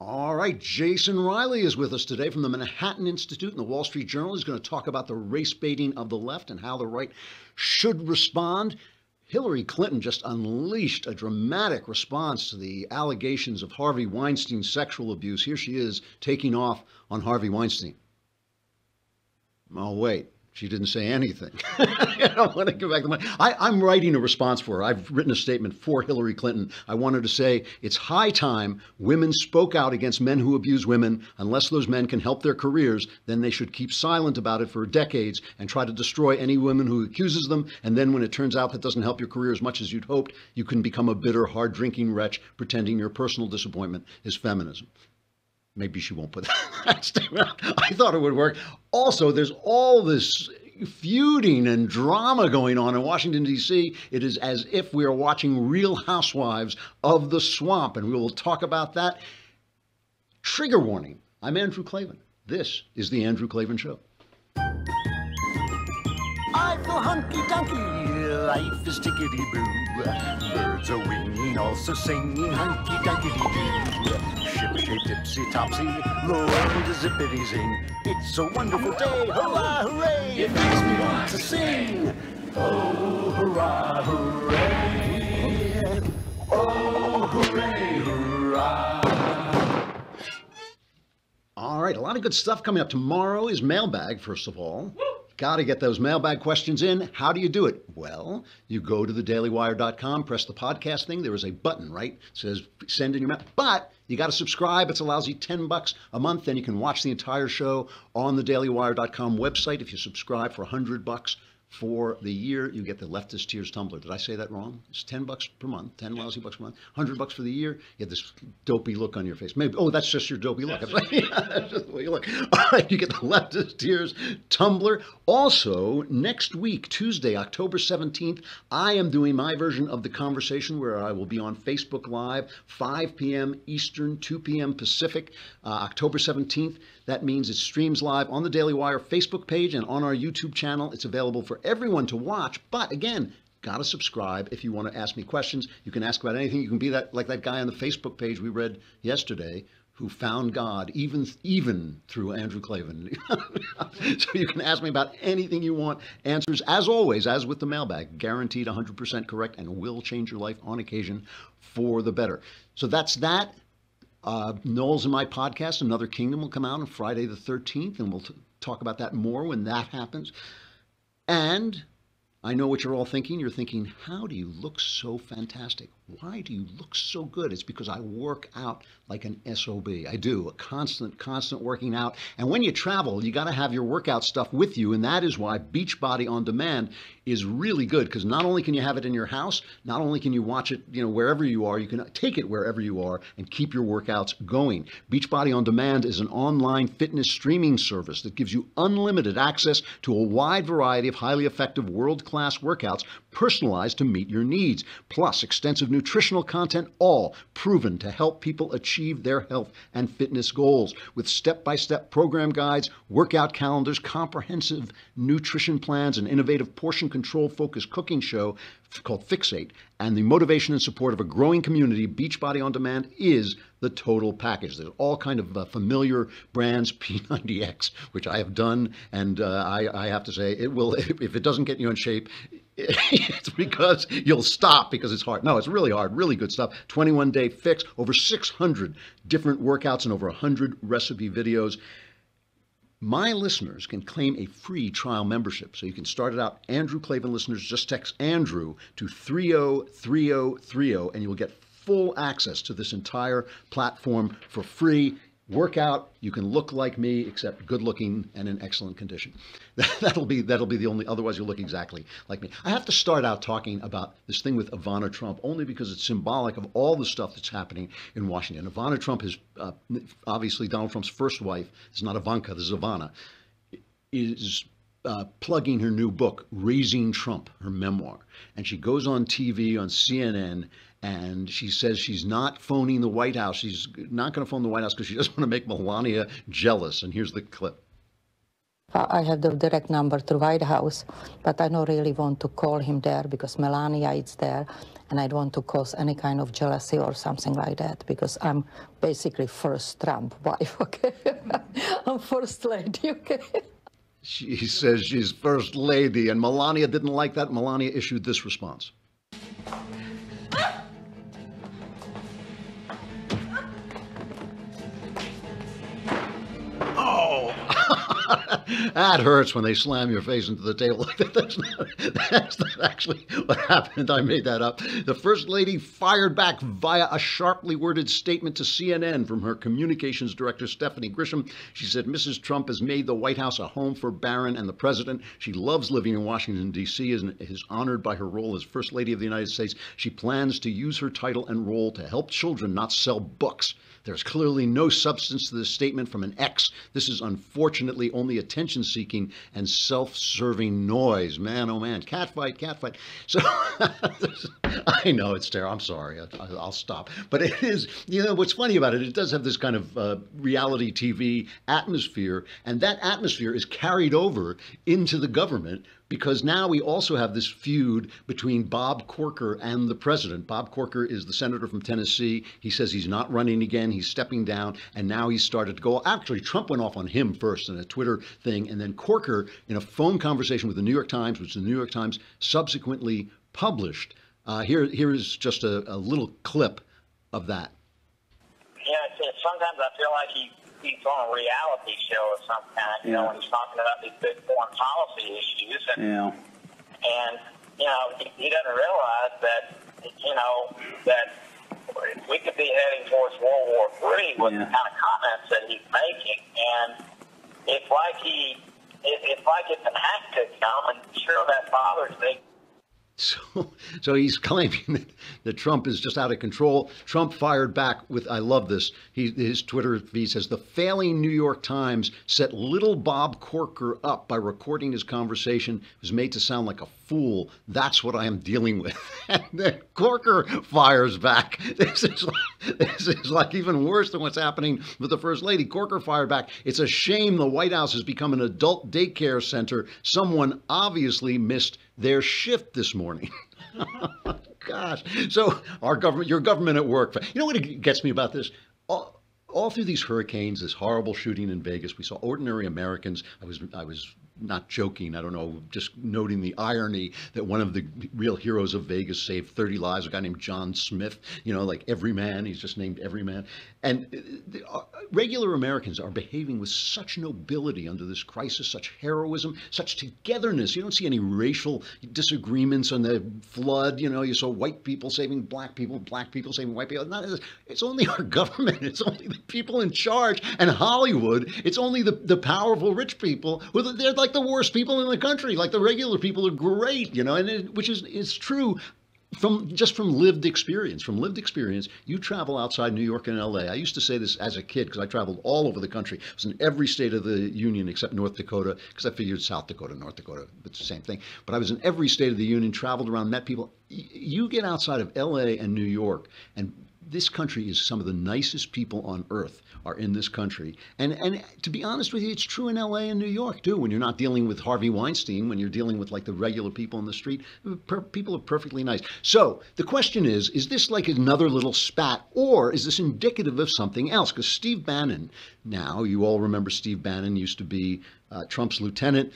All right, Jason Riley is with us today from the Manhattan Institute and the Wall Street Journal. He's going to talk about the race baiting of the left and how the right should respond. Hillary Clinton just unleashed a dramatic response to the allegations of Harvey Weinstein's sexual abuse. Here she is taking off on Harvey Weinstein. Oh, wait. She didn't say anything. I don't want to go back to I'm writing a response for her. I've written a statement for Hillary Clinton. I wanted to say it's high time women spoke out against men who abuse women. Unless those men can help their careers, then they should keep silent about it for decades and try to destroy any woman who accuses them. And then when it turns out that doesn't help your career as much as you'd hoped, you can become a bitter, hard-drinking wretch pretending your personal disappointment is feminism. Maybe she won't put that statement out. I thought it would work. Also, there's all this feuding and drama going on in Washington, D.C. It is as if we are watching Real Housewives of the Swamp, and we will talk about that. Trigger warning. I'm Andrew Klavan. This is The Andrew Klavan Show. I feel hunky-dunky, life is tickety-boo. Birds are winging, also singing hunky-dunky-doo. Ship-shape, tipsy-topsy, the world is zippity-zing. It's a wonderful day, hurrah, hooray! It makes me want to sing. Oh, hurrah, hooray! Oh, hooray, hurrah! All right, a lot of good stuff coming up. Tomorrow is mailbag, first of all. Got to get those mailbag questions in. How do you do it? Well, you go to thedailywire.com, press the podcast thing. There is a button, right? It says send in your mail. But you got to subscribe. It allows you $10 a month. Then you can watch the entire show on the dailywire.com website. If you subscribe for $100 for the year, you get the Leftist Tears tumbler. Did I say that wrong? It's $10 per month, 10 lousy bucks per month, $100 for the year. You have this dopey look on your face. Maybe, oh, that's just your dopey look. That's just the way you look. All right, you get the Leftist Tears tumbler. Also, next week, Tuesday, October 17th, I am doing my version of The Conversation where I will be on Facebook Live, 5 p.m. Eastern, 2 p.m. Pacific, October 17th. That means it streams live on the Daily Wire Facebook page and on our YouTube channel. It's available for everyone to watch. But again, got to subscribe if you want to ask me questions. You can ask about anything. You can be that like that guy on the Facebook page we read yesterday who found God even through Andrew Klavan. So you can ask me about anything you want. Answers, as always, as with the mailbag, guaranteed 100% correct and will change your life on occasion for the better. So that's that. Knowles and my podcast, Another Kingdom, will come out on Friday the 13th, and we'll talk about that more when that happens. And I know what you're all thinking. You're thinking, how do you look so fantastic? Why do you look so good? It's because I work out like an SOB. I do a constant working out. And when you travel, you got to have your workout stuff with you. And that is why Beachbody On Demand is really good, because not only can you have it in your house, not only can you watch it, wherever you are, you can take it wherever you are and keep your workouts going. Beachbody On Demand is an online fitness streaming service that gives you unlimited access to a wide variety of highly effective world-class workouts personalized to meet your needs, plus extensive nutritional content, all proven to help people achieve their health and fitness goals. With step-by-step program guides, workout calendars, comprehensive nutrition plans, and innovative portion control focused cooking show called Fixate, and the motivation and support of a growing community, Beachbody On Demand is the total package. There's all kind of familiar brands, P90X, which I have done, and I have to say, it will, if it doesn't get you in shape, it's because you'll stop because it's hard. No, it's really hard, really good stuff. 21-day fix, over 600 different workouts and over 100 recipe videos. My listeners can claim a free trial membership. So you can start it out. Andrew Klavan listeners, just text Andrew to 303030 and you'll get full access to this entire platform for free. Workout, you can look like me, except good looking and in excellent condition. That'll be the only, otherwise you'll look exactly like me. I have to start out talking about this thing with Ivana Trump, only because it's symbolic of all the stuff that's happening in Washington. Ivana Trump is, obviously Donald Trump's first wife. It's not Ivanka, this is Ivana, is plugging her new book, Raising Trump, her memoir. And she goes on TV, on CNN, and she says she's not phoning the White House. She's not going to phone the White House because she doesn't want to make Melania jealous. And here's the clip. I have the direct number to White House, but I don't really want to call him there because Melania is there, and I don't want to cause any kind of jealousy or something like that because I'm basically first Trump wife, okay? I'm first lady, okay? She says she's first lady, and Melania didn't like that. Melania issued this response. Oh, that hurts when they slam your face into the table like that. That's not actually what happened. I made that up. The First Lady fired back via a sharply worded statement to CNN from her communications director, Stephanie Grisham. She said, Mrs. Trump has made the White House a home for Barron and the president. She loves living in Washington, D.C., and is honored by her role as First Lady of the United States. She plans to use her title and role to help children, not sell books. There's clearly no substance to this statement from an ex. This is unfortunately only attention-seeking and self-serving noise. Man, oh man, catfight, catfight. So I know it's terrible. I'm sorry. I'll stop. But it is, you know, what's funny about it, it does have this kind of reality TV atmosphere, and that atmosphere is carried over into the government because now we also have this feud between Bob Corker and the president. Bob Corker is the senator from Tennessee. He says he's not running again. He's stepping down. And now he's started to go. Actually, Trump went off on him first in a Twitter thing. And then Corker, in a phone conversation with the New York Times, which the New York Times subsequently published. Here is just a little clip of that. Yeah, sometimes I feel like he's on a reality show of some kind, you know, when he's talking about these big foreign policy issues. And, and you know, he doesn't realize that, you know, that we could be heading towards World War III with the kind of comments that he's making. And it's like it's an act to him, and sure that bothers me. So he's claiming that Trump is just out of control. Trump fired back with, I love this, his Twitter feed says, the failing New York Times set little Bob Corker up by recording his conversation. It was made to sound like a fool. That's what I am dealing with. And then Corker fires back. This is like even worse than what's happening with the First Lady. Corker fired back. It's a shame the White House has become an adult daycare center. Someone obviously missed their shift this morning. Gosh. So our government, your government at work. You know what gets me about this? All through these hurricanes, this horrible shooting in Vegas, we saw ordinary Americans. I was not joking. I don't know, just noting the irony that one of the real heroes of Vegas saved 30 lives, a guy named John Smith, you know, like Everyman. He's just named Everyman. And regular Americans are behaving with such nobility under this crisis, such heroism, such togetherness. You don't see any racial disagreements on the flood. You know, you saw white people saving black people saving white people. It's only our government. It's only the people in charge. And Hollywood, it's only the powerful rich people. They're like the worst people in the country. Like the regular people are great, you know, and which is true. From lived experience. From lived experience, you travel outside New York and LA. I used to say this as a kid because I traveled all over the country. I was in every state of the union except North Dakota because I figured South Dakota, North Dakota, it's the same thing. But I was in every state of the union, traveled around, met people. You get outside of LA and New York, and this country is some of the nicest people on earth are in this country. And to be honest with you, it's true in LA and New York too. When you're not dealing with Harvey Weinstein, when you're dealing with like the regular people in the street, people are perfectly nice. So the question is this like another little spat, or is this indicative of something else? Because Steve Bannon, now you all remember Steve Bannon used to be Trump's lieutenant,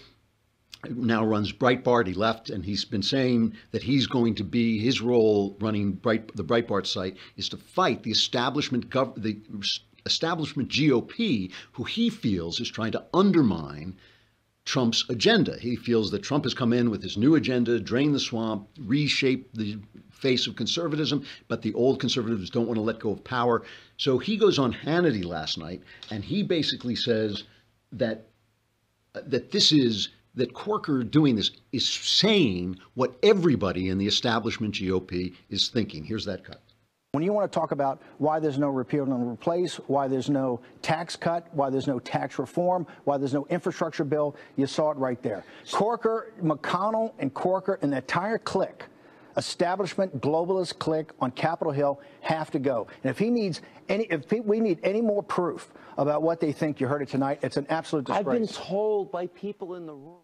now runs Breitbart. He left, and he's been saying that he's going to be, his role running the Breitbart site is to fight the establishment GOP, who he feels is trying to undermine Trump's agenda. He feels that Trump has come in with his new agenda, drain the swamp, reshape the face of conservatism, but the old conservatives don't want to let go of power. So he goes on Hannity last night, and he basically says that that Corker doing this is saying what everybody in the establishment GOP is thinking. Here's that cut. When you want to talk about why there's no repeal and replace, why there's no tax cut, why there's no tax reform, why there's no infrastructure bill, you saw it right there. Corker, McConnell and Corker and the entire clique, establishment globalist clique on Capitol Hill have to go. And if we need any more proof about what they think, you heard it tonight, it's an absolute disgrace. I've been told by people in the room.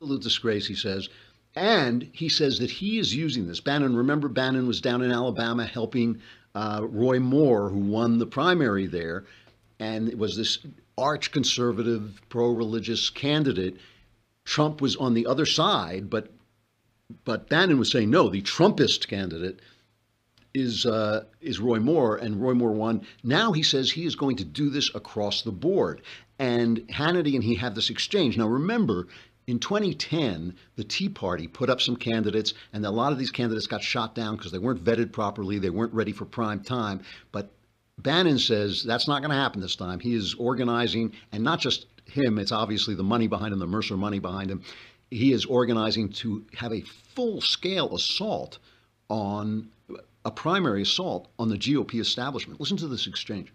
Absolute disgrace, he says. And he says that he is using this. Bannon, remember, Bannon was down in Alabama helping Roy Moore, who won the primary there, and it was this arch-conservative, pro-religious candidate. Trump was on the other side, but Bannon was saying, no, the Trumpist candidate is Roy Moore, and Roy Moore won. Now he says he is going to do this across the board. And Hannity and he have this exchange. Now, remember, in 2010, the Tea Party put up some candidates, and a lot of these candidates got shot down because they weren't vetted properly. They weren't ready for prime time. But Bannon says that's not going to happen this time. He is organizing, and not just him, it's obviously the money behind him, the Mercer money behind him. He is organizing to have a full-scale assault on a primary assault on the GOP establishment. Listen to this exchange.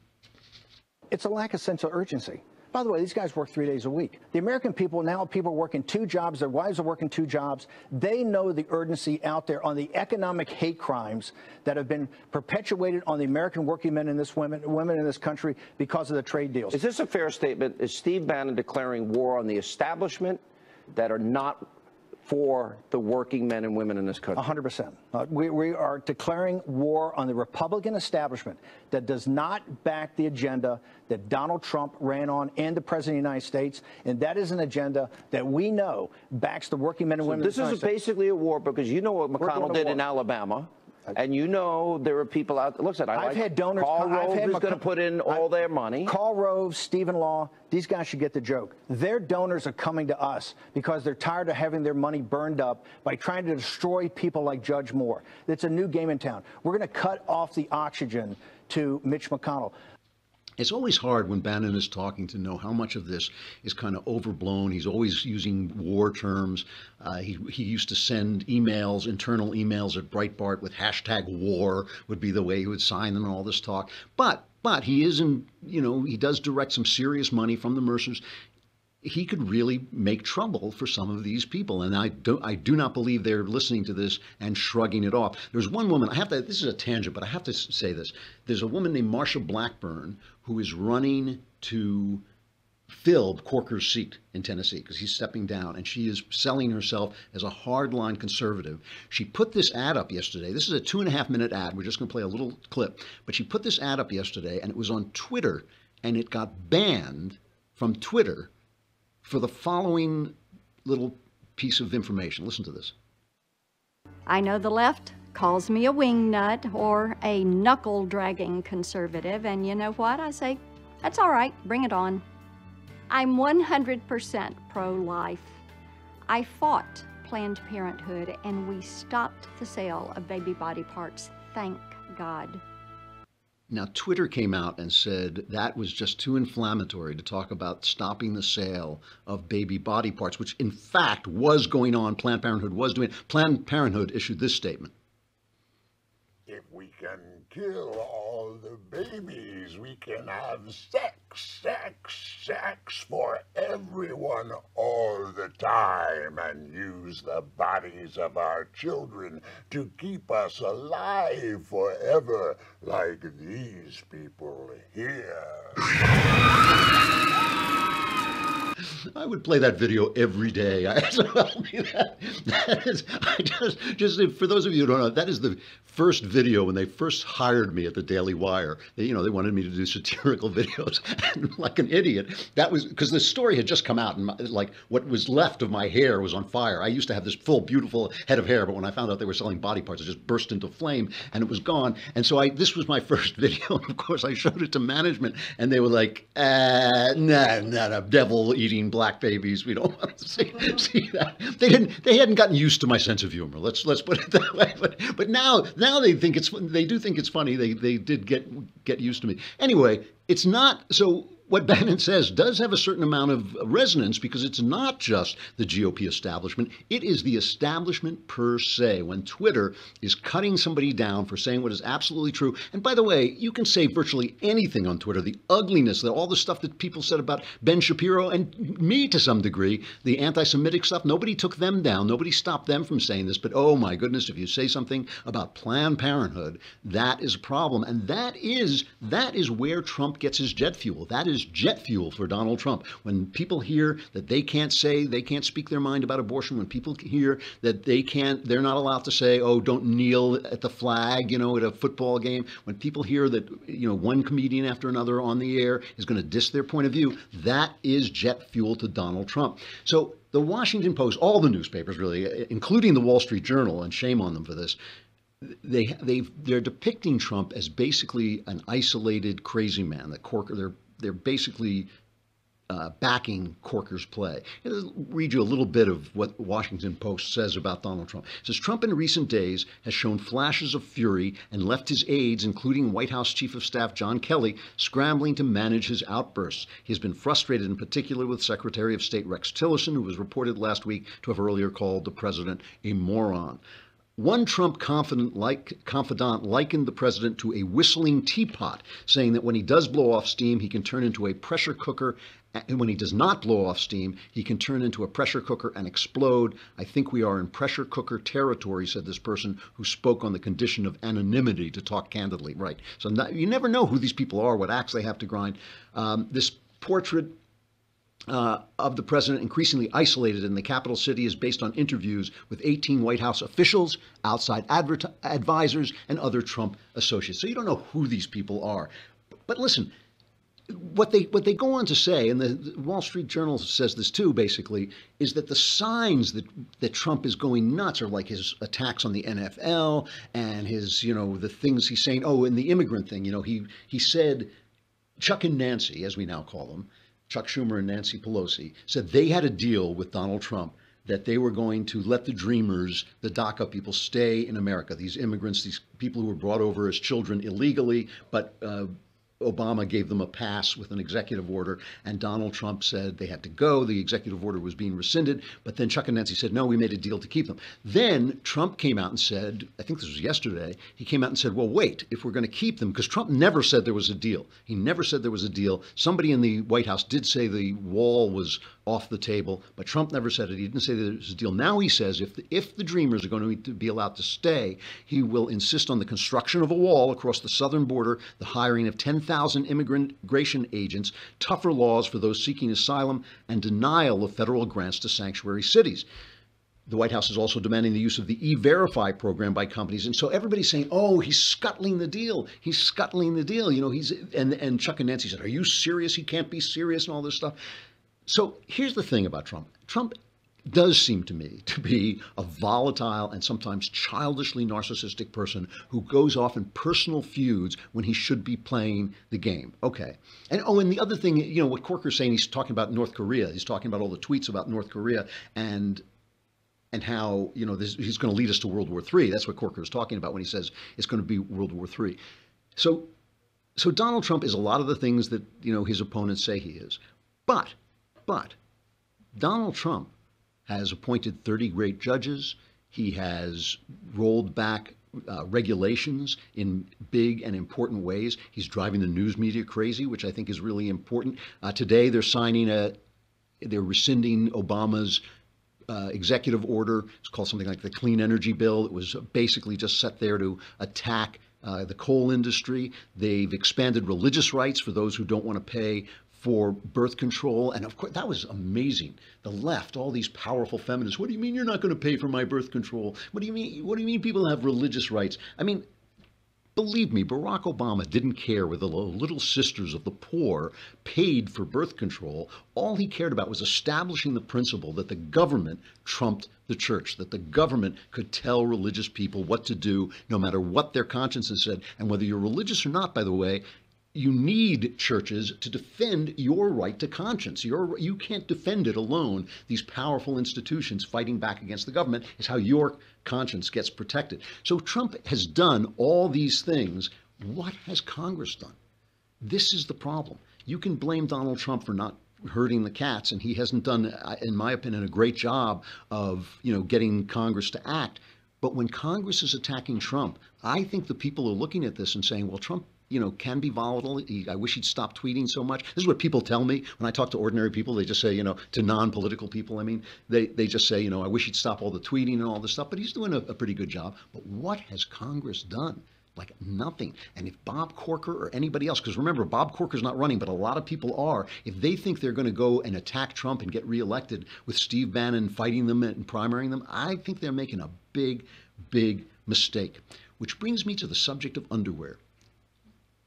It's a lack of sense of urgency. By the way, these guys work 3 days a week. The American people, now people are working 2 jobs. Their wives are working 2 jobs. They know the urgency out there on the economic hate crimes that have been perpetuated on the American working men and women in this country because of the trade deals. Is this a fair statement? Is Steve Bannon declaring war on the establishment that are not for the working men and women in this country? 100%. We are declaring war on the Republican establishment that does not back the agenda that Donald Trump ran on and the President of the United States. And that is an agenda that we know backs the working men and women. This is basically a war because you know what McConnell did in Alabama. And you know there are people out there. Listen, I've had donors. Karl Rove is going to put in all their money. Karl Rove, Stephen Law, these guys should get the joke. Their donors are coming to us because they're tired of having their money burned up by trying to destroy people like Judge Moore. It's a new game in town. We're going to cut off the oxygen to Mitch McConnell. It's always hard when Bannon is talking to know how much of this is kind of overblown. He's always using war terms. He used to send emails, internal emails at Breitbart with #war would be the way he would sign them and all this talk. But he isn't, he does direct some serious money from the Mercers. He could really make trouble for some of these people. And I do not believe they're listening to this and shrugging it off. There's one woman, this is a tangent, but I have to say this. There's a woman named Marsha Blackburn who is running to fill Corker's seat in Tennessee because he's stepping down, and she is selling herself as a hardline conservative. She put this ad up yesterday. This is a 2.5-minute ad. We're just going to play a little clip. But she put this ad up yesterday, and it was on Twitter, and it got banned from Twitter for the following little piece of information. Listen to this. I know the left calls me a wingnut or a knuckle-dragging conservative, and you know what? I say, that's all right, bring it on. I'm 100% pro-life. I fought Planned Parenthood, and we stopped the sale of baby body parts, thank God. Now, Twitter came out and said that was just too inflammatory to talk about stopping the sale of baby body parts, which in fact was going on. Planned Parenthood was doing it. Planned Parenthood issued this statement. If we can kill all the babies, we can have sex for everyone all the time and use the bodies of our children to keep us alive forever like these people here. I would play that video every day. For those of you who don't know, that is the first video when they first hired me at the Daily Wire. They wanted me to do satirical videos, and like an idiot. That was because the story had just come out, and like what was left of my hair was on fire. I used to have this full, beautiful head of hair, but when I found out they were selling body parts, it just burst into flame, and it was gone. And so this was my first video. Of course, I showed it to management, and they were like, no, devil-eating black babies. We don't want to see that. They hadn't gotten used to my sense of humor. Let's put it that way. But now they do think it's funny. They did get used to me. Anyway, it's not. So what Bannon says does have a certain amount of resonance, because it's not just the GOP establishment, it is the establishment per se. When Twitter is cutting somebody down for saying what is absolutely true, and by the way, you can say virtually anything on Twitter, the ugliness, all the stuff that people said about Ben Shapiro and me to some degree, the anti-Semitic stuff, nobody took them down, nobody stopped them from saying this, but oh my goodness, if you say something about Planned Parenthood, that is a problem, and that is where Trump gets his jet fuel. That is jet fuel for Donald Trump. When people hear that they can't speak their mind about abortion, when people hear that they're not allowed to say, oh, don't kneel at the flag, at a football game, when people hear that, one comedian after another on the air is going to diss their point of view, that is jet fuel to Donald Trump. So the Washington Post, all the newspapers really, including the Wall Street Journal, and shame on them for this, they're depicting Trump as basically an isolated crazy man. They're basically backing Corker's play. I'll read you a little bit of what Washington Post says about Donald Trump. It says, Trump in recent days has shown flashes of fury and left his aides, including White House Chief of Staff John Kelly, scrambling to manage his outbursts. He has been frustrated in particular with Secretary of State Rex Tillerson, who was reported last week to have earlier called the president a moron. One Trump confidant likened the president to a whistling teapot, saying that when he does blow off steam, he can turn into a pressure cooker, and when he does not blow off steam, he can turn into a pressure cooker and explode. I think we are in pressure cooker territory, said this person who spoke on the condition of anonymity to talk candidly. Right. So you never know who these people are, what axe they have to grind. This portrait of the president, increasingly isolated in the capital city, is based on interviews with 18 White House officials, outside advisors, and other Trump associates. So you don't know who these people are. But listen, what they go on to say, and the Wall Street Journal says this too, basically, is that the signs that Trump is going nuts are like his attacks on the NFL and his, the things he's saying. Oh, and the immigrant thing, he said, Chuck and Nancy, as we now call them, Chuck Schumer and Nancy Pelosi, said they had a deal with Donald Trump that they were going to let the Dreamers, the DACA people, stay in America. These immigrants, these people who were brought over as children illegally, but Obama gave them a pass with an executive order, and Donald Trump said they had to go. The executive order was being rescinded, but then Chuck and Nancy said, no, we made a deal to keep them. Then Trump came out and said, I think this was yesterday, he came out and said, well, wait, if we're going to keep them, because Trump never said there was a deal. He never said there was a deal. Somebody in the White House did say the wall was off the table, but Trump never said it. He didn't say there was a deal. Now he says if the Dreamers are going to be allowed to stay, he will insist on the construction of a wall across the southern border, the hiring of 10,000 immigration agents, tougher laws for those seeking asylum, and denial of federal grants to sanctuary cities. The White House is also demanding the use of the E-Verify program by companies. And so everybody's saying, oh, he's scuttling the deal. He's scuttling the deal. And Chuck and Nancy said, are you serious? He can't be serious and all this stuff. So here's the thing about Trump. Trump does seem to me to be a volatile and sometimes childishly narcissistic person who goes off in personal feuds when he should be playing the game. Okay. And the other thing, what Corker's saying, he's talking about North Korea. He's talking about all the tweets about North Korea and how, he's going to lead us to World War III. That's what Corker is talking about when he says it's going to be World War III. So Donald Trump is a lot of the things that, his opponents say he is. But Donald Trump has appointed 30 great judges. He has rolled back regulations in big and important ways. He's driving the news media crazy, which I think is really important. Today they're rescinding Obama's executive order. It's called something like the Clean Energy Bill. It was basically just set there to attack the coal industry. They've expanded religious rights for those who don't want to pay for birth control. And of course, that was amazing. The left, all these powerful feminists, what do you mean you're not going to pay for my birth control? What do you mean people have religious rights? I mean, believe me, Barack Obama didn't care whether the little sisters of the poor paid for birth control. All he cared about was establishing the principle that the government trumped the church, that the government could tell religious people what to do, no matter what their consciences said. And whether you're religious or not, by the way, you need churches to defend your right to conscience. You can't defend it alone. These powerful institutions fighting back against the government is how your conscience gets protected. So Trump has done all these things. What has Congress done? This is the problem. You can blame Donald Trump for not herding the cats, and he hasn't done, in my opinion, a great job of, getting Congress to act. But when Congress is attacking Trump, I think the people are looking at this and saying, well, Trump, can be volatile. I wish he'd stop tweeting so much. This is what people tell me when I talk to ordinary people. They just say, to non-political people, I mean, they just say, I wish he'd stop all the tweeting and all this stuff. But he's doing a pretty good job. But what has Congress done? Like nothing. And if Bob Corker or anybody else, because remember, Bob Corker's not running, but a lot of people are, if they think they're going to go and attack Trump and get reelected with Steve Bannon fighting them and primarying them, I think they're making a big, big mistake. Which brings me to the subject of underwear.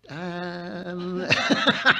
I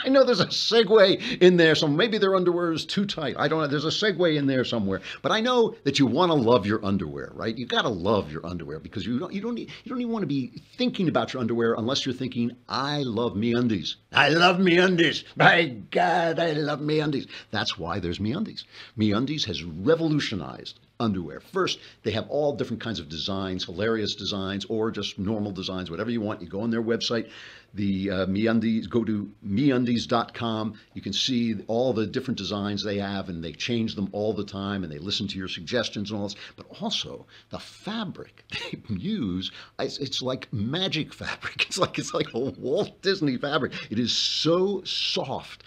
know there's a segue in there, so maybe their underwear is too tight. I don't know. There's a segue in there somewhere, but I know that you want to love your underwear, right? You got to love your underwear because you don't even want to be thinking about your underwear unless you're thinking, I love MeUndies. I love MeUndies. My God, I love MeUndies. That's why there's MeUndies. MeUndies has revolutionized underwear. First, they have all different kinds of designs, hilarious designs, or just normal designs, whatever you want. You go on their website, the MeUndies, go to MeUndies.com. You can see all the different designs they have, and they change them all the time, and they listen to your suggestions and all this. But also, the fabric they use, it's like magic fabric. It's like a Walt Disney fabric. It is so soft.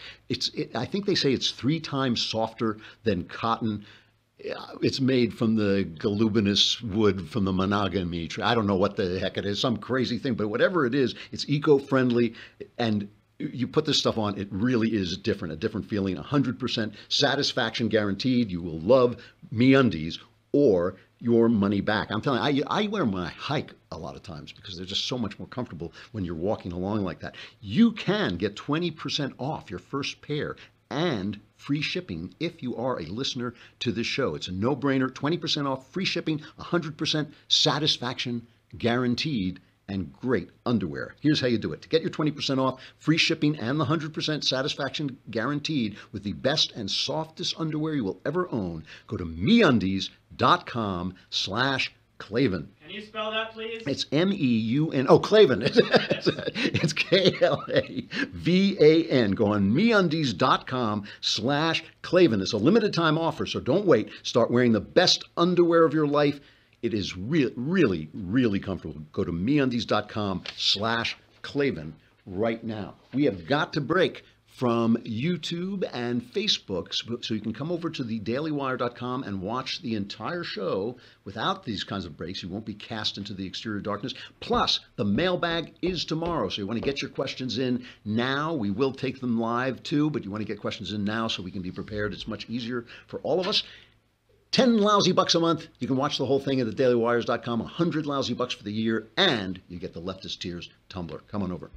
I think they say it's 3 times softer than cotton. It's made from the goluminous wood from the monogamy tree. I don't know what the heck it is, some crazy thing, but whatever it is, it's eco-friendly, and you put this stuff on, it really is different, a different feeling, 100% satisfaction guaranteed. You will love MeUndies or your money back. I'm telling you, I wear them when I hike a lot of times because they're just so much more comfortable when you're walking along like that. You can get 20% off your first pair and free shipping if you are a listener to this show. It's a no-brainer, 20% off, free shipping, 100% satisfaction guaranteed, and great underwear. Here's how you do it. To get your 20% off, free shipping, and the 100% satisfaction guaranteed with the best and softest underwear you will ever own, go to MeUndies.com/Klavan. Can you spell that, please? It's MEUN. Oh, Klavan. It's KLAVAN. Go on MeUndies.com/Klavan. It's a limited time offer, so don't wait. Start wearing the best underwear of your life. It is really, really comfortable. Go to MeUndies.com/Klavan right now. We have got to break from YouTube and Facebook, so you can come over to thedailywire.com and watch the entire show without these kinds of breaks. You won't be cast into the exterior darkness. Plus, the mailbag is tomorrow, so you want to get your questions in now. We will take them live too, but you want to get questions in now so we can be prepared. It's much easier for all of us. 10 lousy bucks a month. You can watch the whole thing at thedailywires.com. 100 lousy bucks for the year, and you get the Leftist Tears tumbler. Come on over.